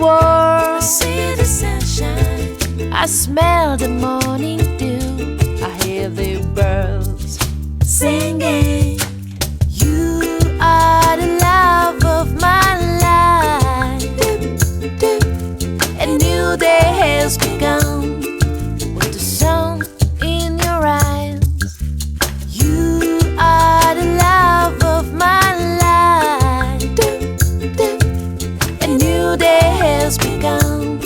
world. I see the sunshine. I smell the morning dew. I hear the birds Singing. You are the love of my life. A new day has begun with the sun in your eyes. You are the love of my life. A new day has begun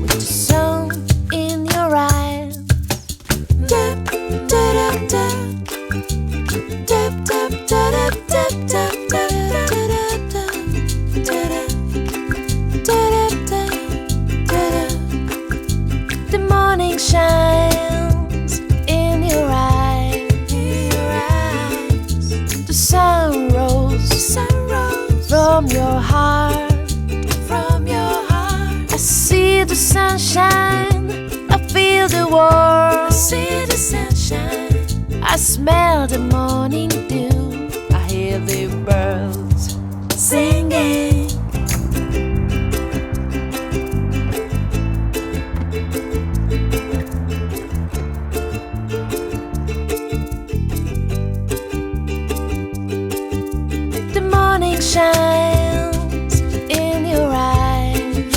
with the sun in your eyes. The morning shines in your eyes. The sun rose from your heart. I see the sunshine. I feel the world. I see the sunshine. I smell the morning dew. I hear the birds Singing. The morning shines in your eyes.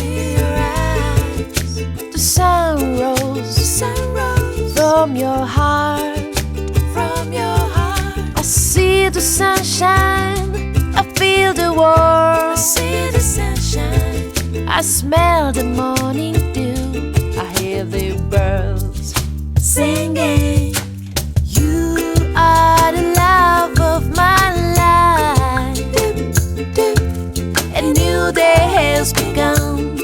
The sun rose from your heart. I see the sunshine. I feel the world. I see the sunshine. I smell the morning dew. I hear the birds Singing. You are the love of my life. A new day has begun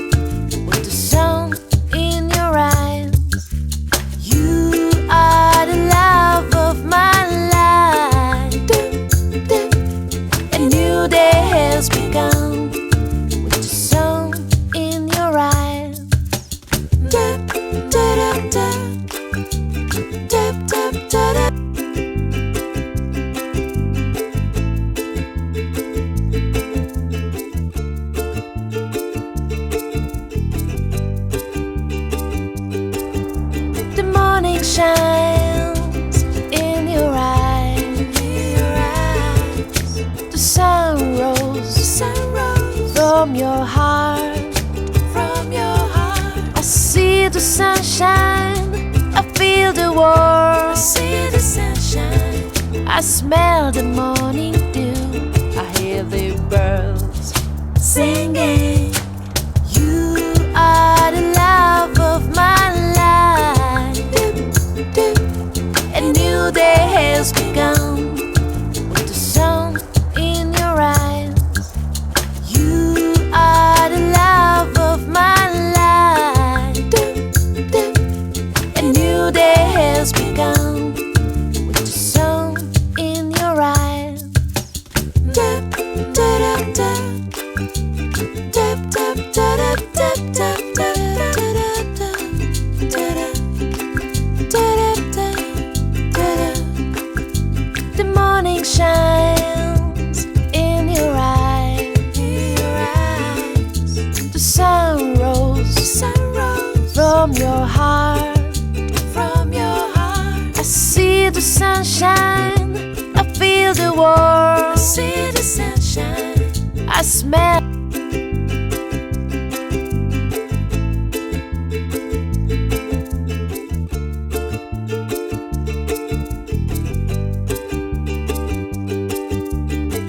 with the sun in your eyes. You are the love of my life. A new day has begun with the sun in your eyes. The morning shines in your eyes. The sun rose from your heart. I see the sunshine. I feel the world. I see the sunshine. I smell the morning dew. I hear the birds Singing. You are the love of my life. A new day has begun with the sun in your eyes. You are the love of my life. A new day has begun with the sun in your eyes. The morning shines in your eyes. The sun rose from your heart. I see the sunshine. I feel the world. I see the sunshine. I smell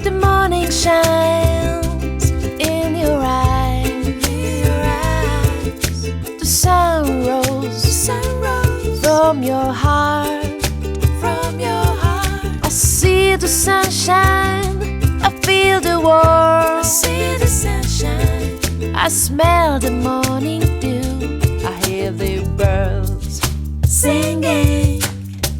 the morning shines in your eyes. The sun rose from your heart. I see the sunshine. I feel the world. I see the sunshine. I smell the morning dew. I hear the birds Sing.